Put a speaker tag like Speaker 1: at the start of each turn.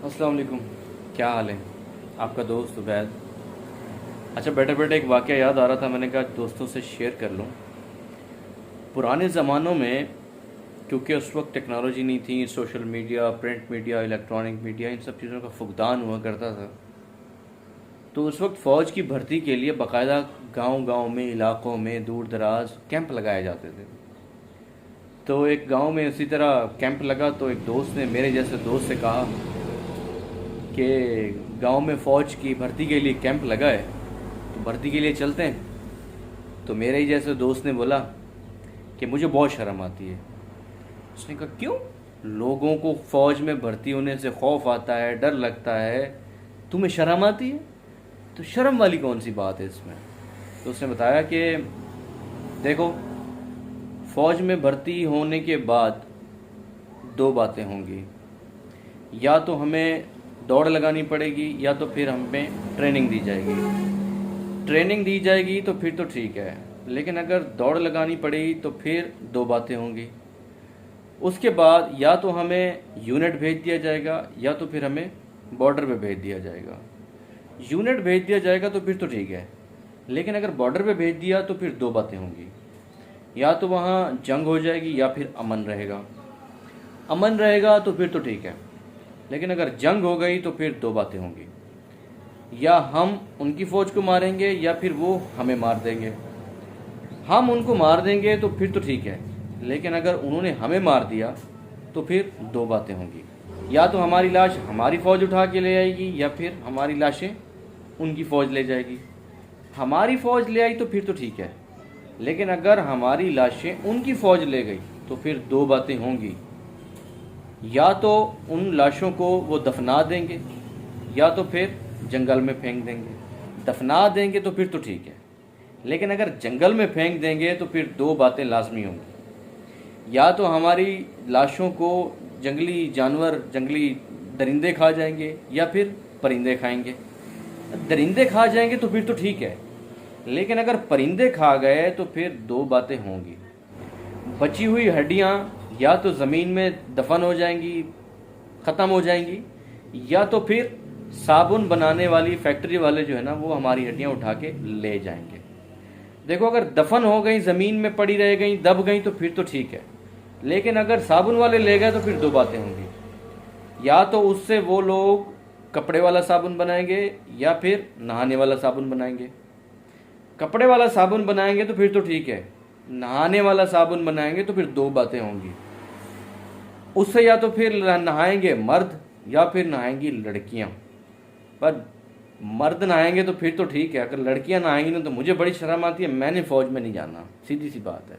Speaker 1: अस्सलाम वालेकुम। क्या हाल है? आपका दोस्त उबैद। अच्छा, बैठे बैठे एक वाक़या याद आ रहा था, मैंने कहा दोस्तों से शेयर कर लूँ। पुराने ज़मानों में क्योंकि उस वक्त टेक्नोलॉजी नहीं थी, social media, print media, electronic media, इन सब चीज़ों का फुकदान हुआ करता था। तो उस वक्त फ़ौज की भर्ती के लिए बाकायदा गांव-गांव में, इलाक़ों में, दूर दराज कैंप लगाए जाते थे। तो एक गांव में इसी तरह कैंप लगा, तो एक दोस्त ने, मेरे जैसे दोस्त से कहा कि गांव में फ़ौज की भर्ती के लिए कैंप लगा है, तो भर्ती के लिए चलते हैं। तो मेरे ही जैसे दोस्त ने बोला कि मुझे बहुत शर्म आती है। उसने कहा क्यों? लोगों को फ़ौज में भर्ती होने से खौफ आता है, डर लगता है, तुम्हें शर्म आती है? तो शर्म वाली कौन सी बात है इसमें? तो उसने बताया कि देखो, फ़ौज में भर्ती होने के बाद दो बातें होंगी, या तो हमें दौड़ लगानी पड़ेगी या तो फिर हमें ट्रेनिंग दी जाएगी। ट्रेनिंग दी जाएगी तो फिर तो ठीक है, लेकिन अगर दौड़ लगानी पड़ेगी तो फिर दो बातें होंगी। उसके बाद या तो हमें यूनिट भेज दिया जाएगा या तो फिर हमें बॉर्डर पे भेज दिया जाएगा। यूनिट भेज दिया जाएगा तो फिर तो ठीक है, लेकिन अगर बॉर्डर पे भेज दिया तो फिर दो बातें होंगी, या तो वहाँ जंग हो जाएगी या फिर अमन रहेगा। अमन रहेगा तो फिर तो ठीक है, लेकिन अगर जंग हो गई तो फिर दो बातें होंगी, या हम उनकी फ़ौज को मारेंगे या फिर वो हमें मार देंगे। हम उनको मार देंगे तो फिर तो ठीक है, लेकिन अगर उन्होंने हमें मार दिया तो फिर दो बातें होंगी, या तो हमारी लाश हमारी फ़ौज उठा के ले आएगी या फिर हमारी लाशें उनकी फ़ौज ले जाएगी। हमारी फ़ौज ले आई तो फिर तो ठीक है, लेकिन अगर हमारी लाशें उनकी फ़ौज ले गई तो फिर दो बातें होंगी, या तो उन लाशों को वो दफना देंगे या तो फिर जंगल में फेंक देंगे। दफना देंगे तो फिर तो ठीक है, लेकिन अगर जंगल में फेंक देंगे तो फिर दो बातें लाजमी होंगी, या तो हमारी लाशों को जंगली जानवर, जंगली दरिंदे खा जाएंगे या फिर परिंदे खाएंगे। दरिंदे खा जाएंगे तो फिर तो ठीक है, लेकिन अगर परिंदे खा गए तो फिर दो बातें होंगी। बची हुई हड्डियाँ या तो ज़मीन में दफन हो जाएंगी, ख़त्म हो जाएंगी, या तो फिर साबुन बनाने वाली फैक्ट्री वाले जो है ना, वो हमारी हड्डियाँ उठा के ले जाएंगे। देखो, अगर दफन हो गई, ज़मीन में पड़ी रह गई, दब गई तो फिर तो ठीक है, लेकिन अगर साबुन वाले ले गए तो फिर दो बातें होंगी। या तो उससे वो लोग कपड़े वाला साबुन बनाएंगे या फिर नहाने वाला साबुन बनाएंगे। कपड़े वाला साबुन बनाएंगे तो फिर तो ठीक है, नहाने वाला साबुन बनाएंगे तो फिर दो बातें होंगी। उससे या तो फिर नहाएंगे मर्द या फिर नहाएंगी लड़कियां। पर मर्द नहाएंगे तो फिर तो ठीक है, अगर लड़कियां नहाएंगी ना तो मुझे बड़ी शर्म आती है, मैंने फ़ौज में नहीं जाना, सीधी सी बात है।